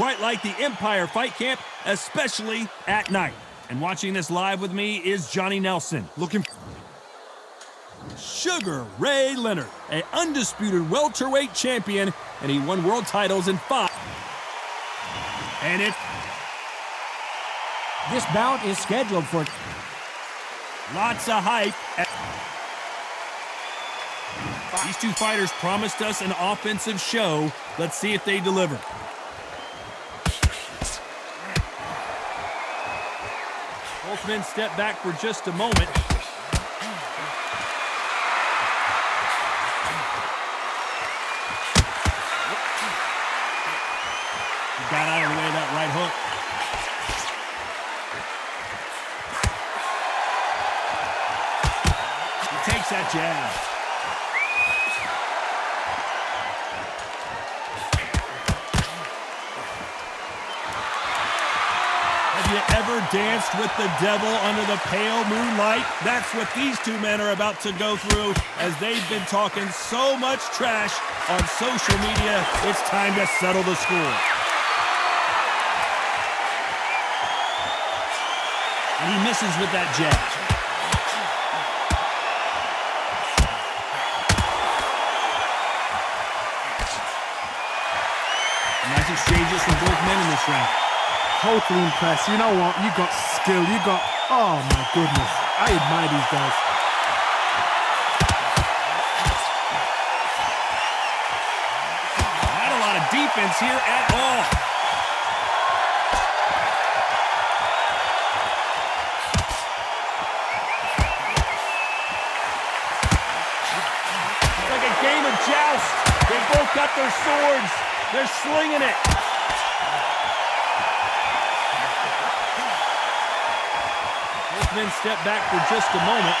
quite like the Empire Fight Camp, especially at night. And watching this live with me is Johnny Nelson. Sugar Ray Leonard, an undisputed welterweight champion, and he won world titles in 5. And this bout is scheduled for lots of hype. These two fighters promised us an offensive show. Let's see if they deliver. Both men step back for just a moment. He got out of the way of that right hook. He takes that jab. Have you ever danced with the devil under the pale moonlight? That's what these two men are about to go through as they've been talking so much trash on social media. It's time to settle the score. And he misses with that jab. Nice exchanges from both men in this round. Totally impressed. You know what? You got skill. You got... Oh, my goodness. I admire these guys. Not a lot of defense here at all. It's like a game of joust. They both got their swords. They're slinging it. Both men step back for just a moment.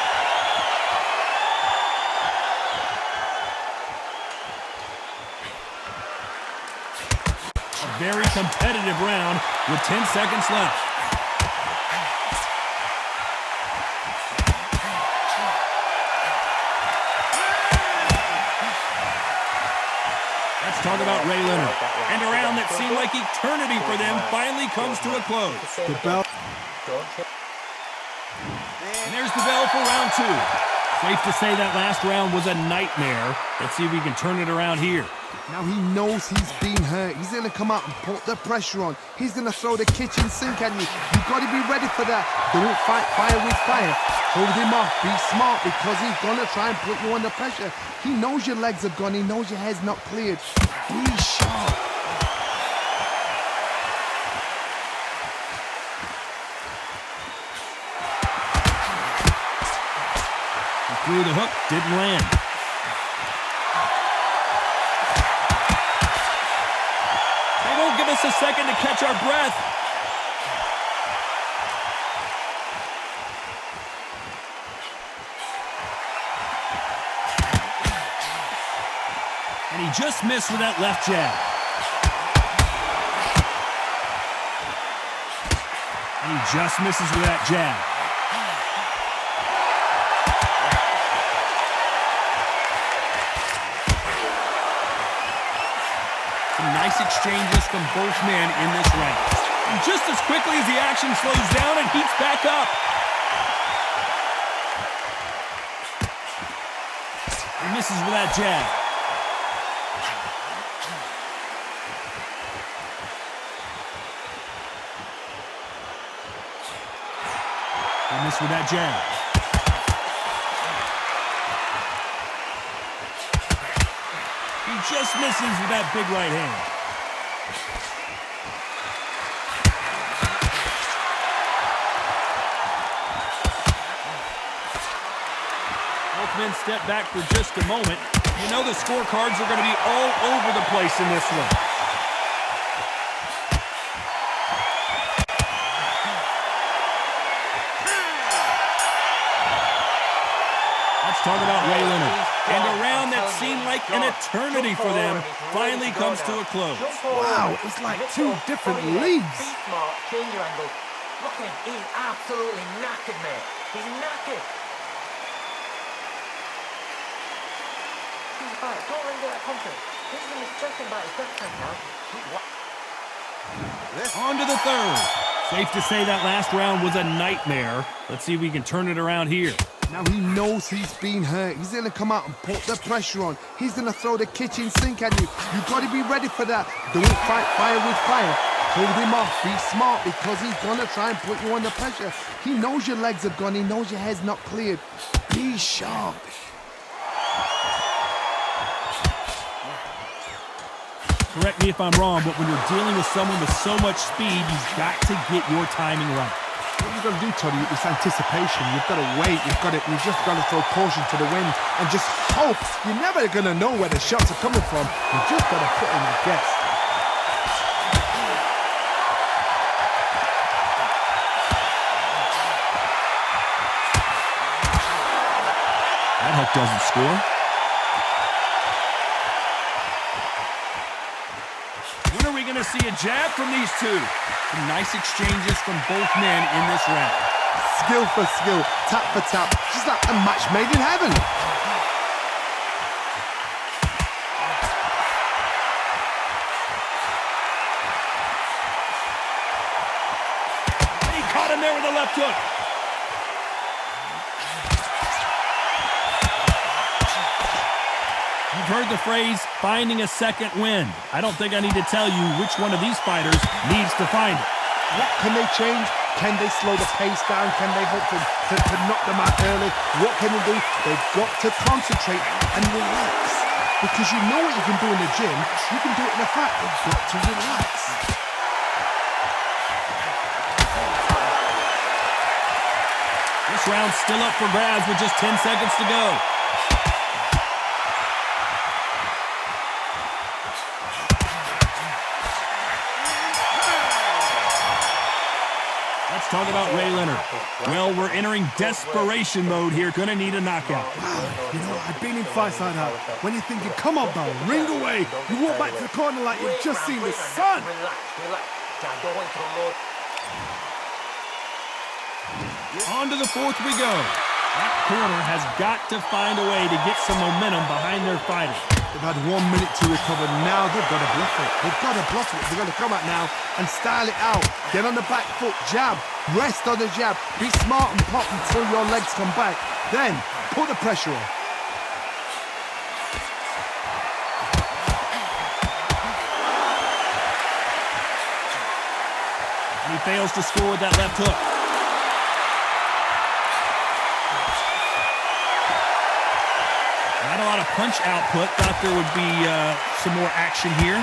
A very competitive round with 10 seconds left. Let's talk about Ray Leonard. And a round that seemed like eternity for them finally comes to a close. The bell. And there's the bell for round 2. Safe to say that last round was a nightmare. Let's see if we can turn it around here. Now he knows he's been hurt. He's going to come out and put the pressure on. He's going to throw the kitchen sink at you. You've got to be ready for that. Don't fight fire with fire. Hold him off. Be smart because he's going to try and put you under pressure. He knows your legs are gone. He knows your head's not cleared. Be sharp. Through the hook, didn't land. They won't give us a second to catch our breath. And he just missed with that left jab. And he just misses with that jab. Nice exchanges from both men in this round. And just as quickly as the action slows down, it heats back up. He misses with that jab. He missed with that jab. He just misses with that big right hand. Both men step back for just a moment. You know the scorecards are going to be all over the place in this one. Let's talk about Ray Leonard. And a round that seemed like an eternity for them finally comes to a close. Wow, it's like two different leagues. Be smart, change your angle. Look at him, he's absolutely knackered, mate. He's knackered. He's back, don't let him get that confidence. He's going to be stressing about his back now. On to the third. Safe to say that last round was a nightmare. Let's see if we can turn it around here. Now he knows he's been hurt. He's going to come out and put the pressure on. He's going to throw the kitchen sink at you. You've got to be ready for that. Don't fight fire with fire. Hold him off. Be smart because he's going to try and put you under pressure. He knows your legs are gone. He knows your head's not cleared. Be sharp. Correct me if I'm wrong, but when you're dealing with someone with so much speed, you've got to get your timing right. What you've got to do, Toddy, is anticipation. You've got to wait. You've just got to throw caution to the wind and just hope. You're never going to know where the shots are coming from. You just got to put in a guess. That hook doesn't score. When are we going to see a jab from these two? Some nice exchanges from both men in this round. Skill for skill, tap for tap, just like a match made in heaven. He caught him there with a left hook. You've heard the phrase, finding a second wind. I don't think I need to tell you which one of these fighters needs to find it. What can they change? Can they slow the pace down? Can they hope to knock them out early? What can they do? They've got to concentrate and relax. Because you know what you can do in the gym, you can do it in a fight. You've got to relax. This round's still up for grabs with just 10 seconds to go. Let's talk about Ray Leonard. Well, we're entering desperation mode here. Gonna need a knockout. You know, I've been in fights like that. When you're thinking, come on, Bell, ring away. You walk back to the corner like you've just seen the sun. On to the fourth we go. That corner has got to find a way to get some momentum behind their fighter. They've had 1 minute to recover. Now they've got to bluff it. They've got to bluff it. They've got to come out now and style it out. Get on the back foot, jab, rest on the jab. Be smart and pop until your legs come back. Then put the pressure on. And he fails to score with that left hook. Not a lot of punch output. Thought there would be some more action here.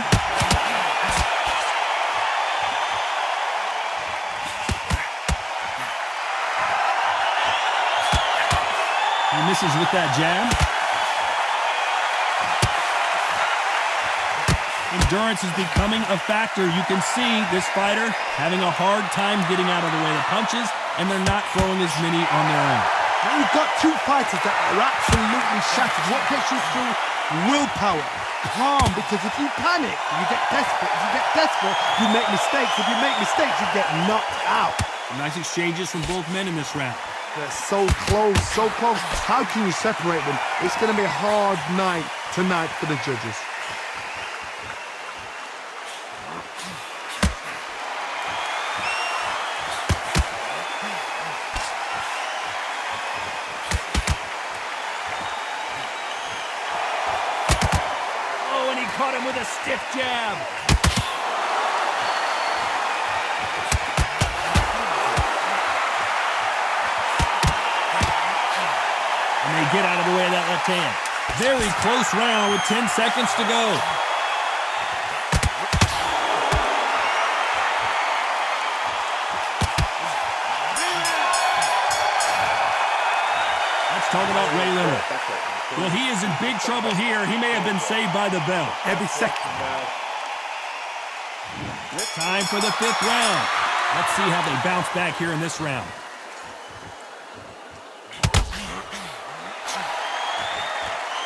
He misses with that jab. Endurance is becoming a factor. You can see this fighter having a hard time getting out of the way of punches, and they're not throwing as many on their own. Now you've got two fighters that are absolutely shattered. What gets you through? Willpower. Calm, because if you panic, you get desperate. If you get desperate, you make mistakes. If you make mistakes, you get knocked out. Nice exchanges from both men in this round. They're so close, so close. How can you separate them? It's going to be a hard night tonight for the judges. Caught him with a stiff jab. And they get out of the way of that left hand. Very close round with 10 seconds to go. Let's talk about Ray Leonard. Well, he is in big trouble here. He may have been saved by the bell. Every second. Time for the fifth round. Let's see how they bounce back here in this round.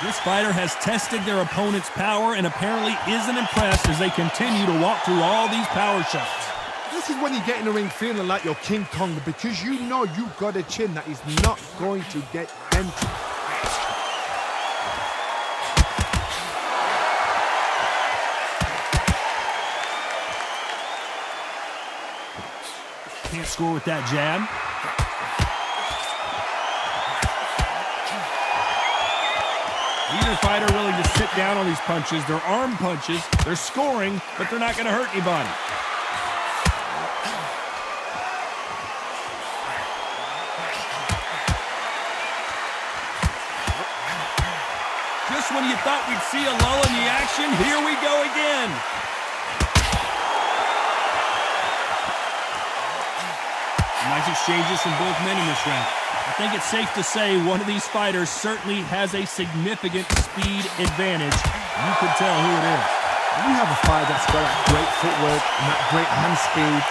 This fighter has tested their opponent's power and apparently isn't impressed as they continue to walk through all these power shots. This is when you get in the ring feeling like you're King Kong, because you know you've got a chin that is not going to get dented. Can't score with that jab. Neither fighter willing to sit down on these punches. They're arm punches. They're scoring, but they're not going to hurt anybody. Just when you thought we'd see a lull in the action, here we go again. Nice exchanges from both men in this round. I think it's safe to say one of these fighters certainly has a significant speed advantage. You can tell who it is. When you have a fighter that's got that great footwork and that great hand speed,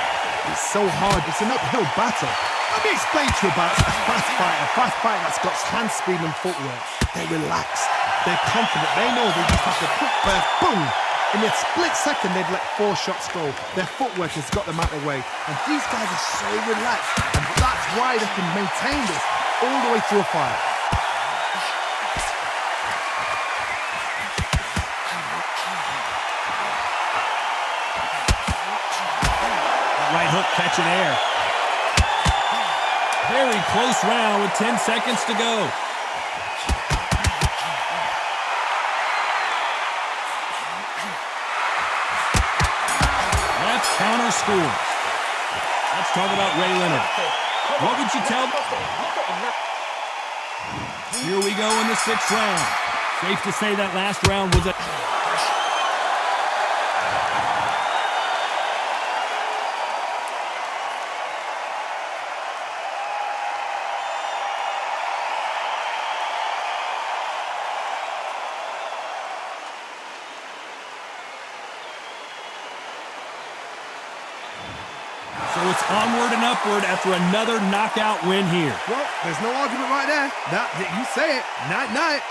it's so hard. It's an uphill battle. Let me explain to you about a fast fighter that's got hand speed and footwork. They're relaxed. They're confident. They know they just have to put first, boom. In a split second, they've let 4 shots go. Their footwork has got them out of the way. And these guys are so relaxed. And that's why they can maintain this all the way through a fight. Right hook catching air. Very close round with 10 seconds to go. Left counter scores. Let's talk about Ray Leonard. What would you tell? Here we go in the 6th round. Safe to say that last round was a... So it's onward and upward after another knockout win here. Well, there's no argument right there. You say it. Night-night.